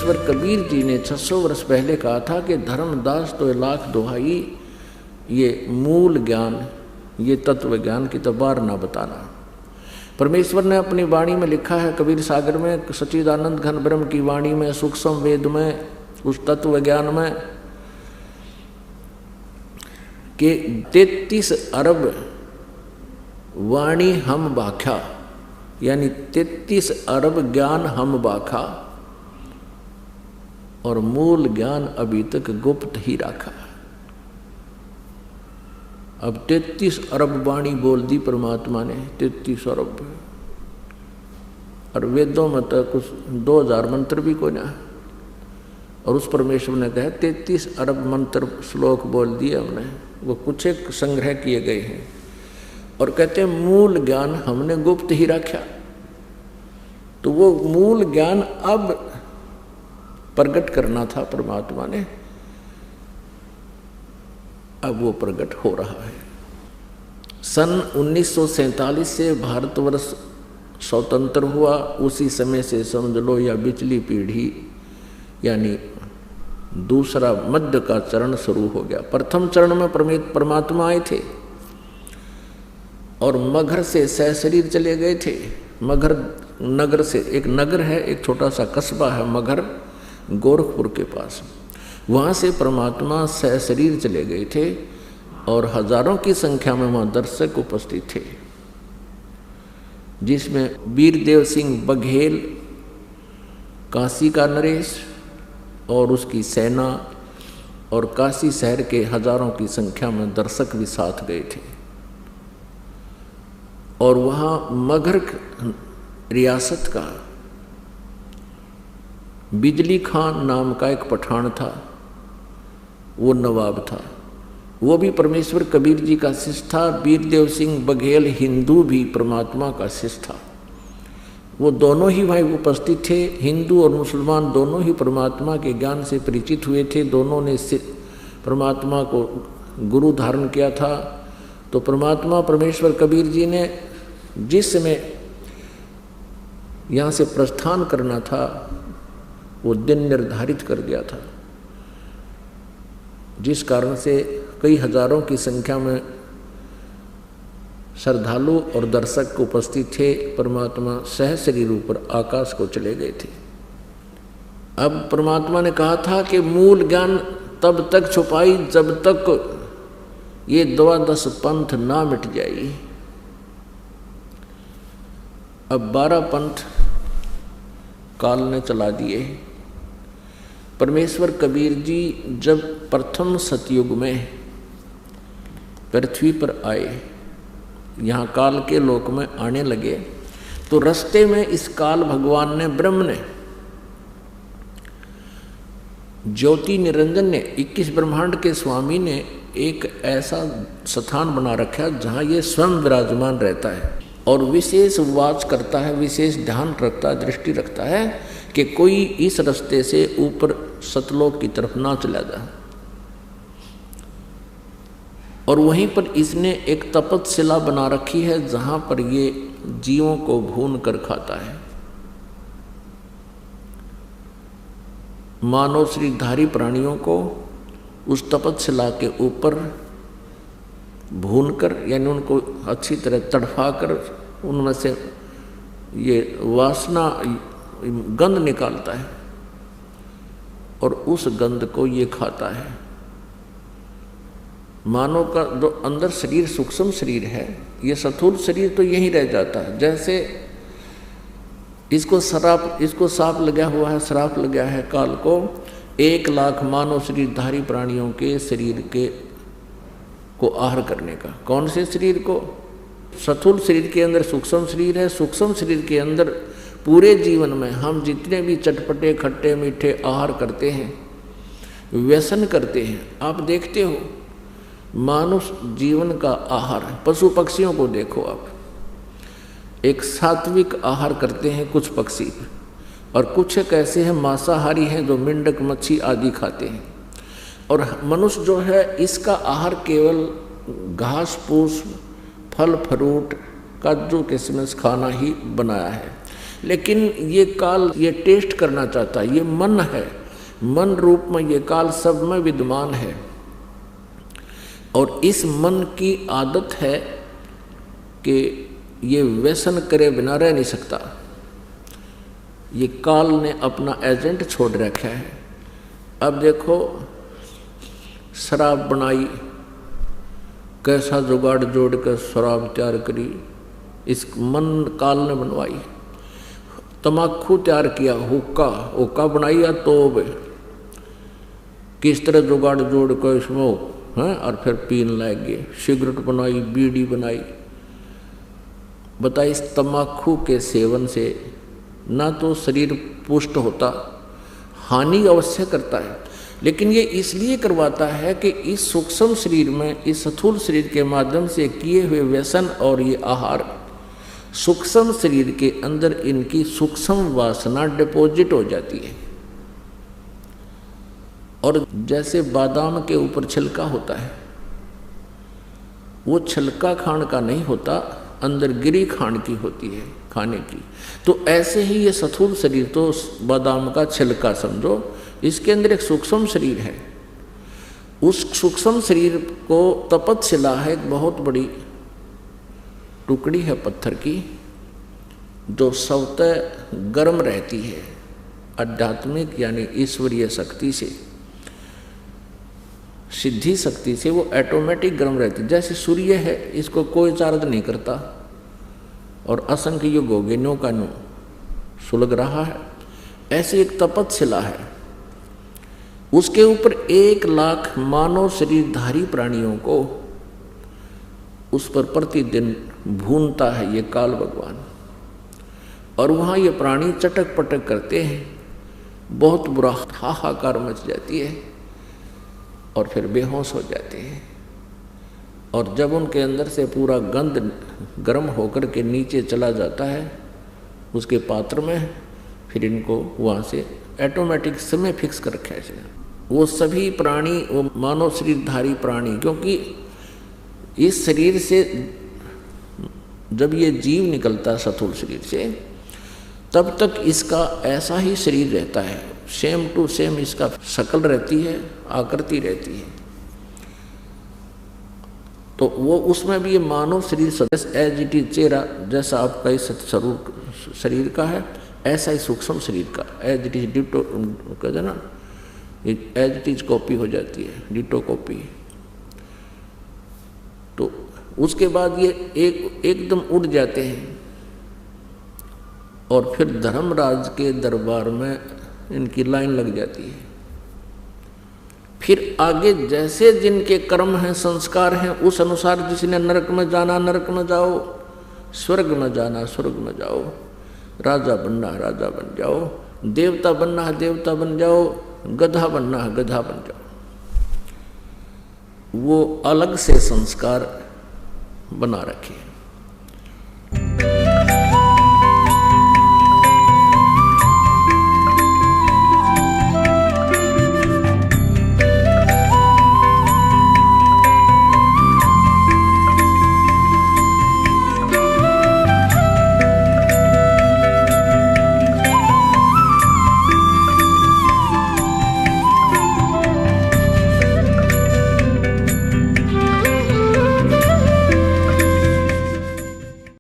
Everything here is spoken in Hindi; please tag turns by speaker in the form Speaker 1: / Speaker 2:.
Speaker 1: परमेश्वर कबीर जी ने 600 वर्ष पहले कहा था कि धर्मदास तो लाख दुहाई, ये मूल ज्ञान, ये तत्व ज्ञान की तो बार ना बताना। परमेश्वर ने अपनी वाणी में लिखा है, कबीर सागर में, सच्चिदानंद घन ब्रह्म की वाणी में, सूक्ष्म वेद में, उस तत्व ज्ञान में कि 33 अरब वाणी हम बाख्या, यानी 33 अरब ज्ञान हम बाखा और मूल ज्ञान अभी तक गुप्त ही रखा। अब 33 अरब वाणी बोल दी परमात्मा ने, 33 अरब, और वेदों में तो कुछ 2000 मंत्र भी कोई ना, और उस परमेश्वर ने कहा 33 अरब मंत्र श्लोक बोल दिए हमने, वो कुछ एक संग्रह किए गए हैं, और कहते हैं मूल ज्ञान हमने गुप्त ही रखा। तो वो मूल ज्ञान अब प्रकट करना था परमात्मा ने, अब वो प्रकट हो रहा है। सन 1947 से भारतवर्ष स्वतंत्र हुआ, उसी समय से समझ लो या पिछली पीढ़ी यानी दूसरा मध्य का चरण शुरू हो गया। प्रथम चरण में परमात्मा आए थे और मगहर से सहशरीर चले गए थे। मगहर नगर से, एक नगर है, एक छोटा सा कस्बा है मगहर, गोरखपुर के पास, वहाँ से परमात्मा सहशरीर चले गए थे और हजारों की संख्या में वहाँ दर्शक उपस्थित थे, जिसमें वीरदेव सिंह बघेल, काशी का नरेश और उसकी सेना और काशी शहर के हजारों की संख्या में दर्शक भी साथ गए थे। और वहाँ मगहर रियासत का बिजली खान नाम का एक पठान था, वो नवाब था, वो भी परमेश्वर कबीर जी का शिष्य था। वीरदेव सिंह बघेल हिंदू भी परमात्मा का शिष्य था। वो दोनों ही भाई उपस्थित थे, हिंदू और मुसलमान दोनों ही परमात्मा के ज्ञान से परिचित हुए थे, दोनों ने परमात्मा को गुरु धारण किया था। तो परमात्मा परमेश्वर कबीर जी ने जिस समय यहाँ से प्रस्थान करना था, वो दिन निर्धारित कर दिया था, जिस कारण से कई हजारों की संख्या में श्रद्धालु और दर्शक उपस्थित थे। परमात्मा सहशरीर ऊपर आकाश को चले गए थे। अब परमात्मा ने कहा था कि मूल ज्ञान तब तक छुपाई जब तक ये 12 पंथ ना मिट जाए। अब 12 पंथ काल ने चला दिए। परमेश्वर कबीर जी जब प्रथम सतयुग में पृथ्वी पर आए, यहाँ काल के लोक में आने लगे, तो रास्ते में इस काल भगवान ने, ब्रह्म ने, ज्योति निरंजन ने, 21 ब्रह्मांड के स्वामी ने एक ऐसा स्थान बना रखा जहाँ ये स्वयं विराजमान रहता है और विशेष वाच करता है, विशेष ध्यान रखता है, दृष्टि रखता है कि कोई इस रास्ते से ऊपर सतलोक की तरफ ना चला जाए। और वहीं पर इसने एक तपस्शिला बना रखी है जहाँ पर ये जीवों को भून कर खाता है। मानव शरीरधारी प्राणियों को उस तपस्शिला के ऊपर भूनकर, यानी उनको अच्छी तरह तड़फाकर उनमें से ये वासना गंध निकालता है और उस गंध को ये खाता है। मानव का जो अंदर शरीर सूक्ष्म शरीर है, ये स्थूल शरीर तो यहीं रह जाता है। जैसे इसको श्राप लगा हुआ है, श्राप लगा है काल को 1 लाख मानव शरीरधारी प्राणियों के शरीर को आहार करने का। कौन से शरीर को? स्थूल शरीर के अंदर सूक्ष्म शरीर है, सूक्ष्म शरीर के अंदर पूरे जीवन में हम जितने भी चटपटे खट्टे मीठे आहार करते हैं, व्यसन करते हैं, आप देखते हो मानुष जीवन का आहार, पशु पक्षियों को देखो आप, एक सात्विक आहार करते हैं कुछ पक्षी, और कुछ एक ऐसे हैं मांसाहारी हैं जो मेंढक मच्छी आदि खाते हैं। और मनुष्य जो है इसका आहार केवल घास फूस फल फ्रूट काजू किशमिश खाना ही बनाया है। लेकिन ये काल ये टेस्ट करना चाहता है, ये मन है, मन रूप में ये काल सब में विद्यमान है। और इस मन की आदत है कि ये व्यसन करे बिना रह नहीं सकता। ये काल ने अपना एजेंट छोड़ रखा है। अब देखो शराब बनाई, कैसा जुगाड़ जोड़ कर शराब तैयार करी, इस मन काल ने बनवाई। तम्बाकू तैयार किया, हुक्का बनाई या तोब, किस तरह जुगाड़ जोड़ कर इसमें हैं और फिर पीन लग गए। सिगरेट बनाई, बीड़ी बनाई। बताइए, इस तम्बाकू के सेवन से ना तो शरीर पुष्ट होता, हानि अवश्य करता है, लेकिन ये इसलिए करवाता है कि इस सूक्ष्म शरीर में, इस स्थूल शरीर के माध्यम से किए हुए व्यसन और ये आहार सूक्ष्म शरीर के अंदर इनकी सूक्ष्म वासना डिपॉजिट हो जाती है। और जैसे बादाम के ऊपर छिलका होता है, वो छिलका खाण का नहीं होता, अंदर गिरी खाण की होती है, खाने की। तो ऐसे ही ये स्थूल शरीर तो बादाम का छिलका समझो, इसके अंदर एक सूक्ष्म शरीर है। उस सूक्ष्म शरीर को तपतशिला है, एक बहुत बड़ी टुकड़ी है पत्थर की, जो स्वतः गर्म रहती है आध्यात्मिक यानी ईश्वरीय शक्ति से, सिद्धि शक्ति से वो ऑटोमेटिक गर्म रहती है। जैसे सूर्य है, इसको कोई चार्ज नहीं करता और असंख्य युग हो गए नो का नो सुलग रहा है। ऐसे एक तपतशिला है, उसके ऊपर 1 लाख मानव शरीरधारी प्राणियों को उस पर प्रतिदिन भूनता है ये काल भगवान। और वहाँ ये प्राणी चटक पटक करते हैं, बहुत बुरा हाहाकार मच जाती है और फिर बेहोश हो जाते हैं। और जब उनके अंदर से पूरा गंध गर्म होकर के नीचे चला जाता है उसके पात्र में, फिर इनको वहाँ से ऑटोमेटिक समय फिक्स कर रखा है। वो सभी प्राणी, वो मानव शरीरधारी प्राणी, क्योंकि इस शरीर से जब ये जीव निकलता है स्थूल शरीर से, तब तक इसका ऐसा ही शरीर रहता है, सेम टू सेम इसका शक्ल रहती है, आकृति रहती है। तो वो उसमें भी ये मानव शरीर सदस्य एज इट इज, चेहरा जैसा आपका इस शरीर का है, ऐसा ही सूक्ष्म शरीर का एज इट इज डिटो कहते हैं ना, एज इट इज कॉपी हो जाती है, डिटो कॉपी। तो उसके बाद ये एकदम उड़ जाते हैं और फिर धर्मराज के दरबार में इनकी लाइन लग जाती है। फिर आगे जैसे जिनके कर्म हैं, संस्कार हैं, उस अनुसार जिसने नरक में जाना नरक में जाओ, स्वर्ग में जाना स्वर्ग में जाओ, राजा बनना है राजा बन जाओ, देवता बनना है देवता बन जाओ, गधा बनना है गधा बन जाओ। वो अलग से संस्कार बना रखे।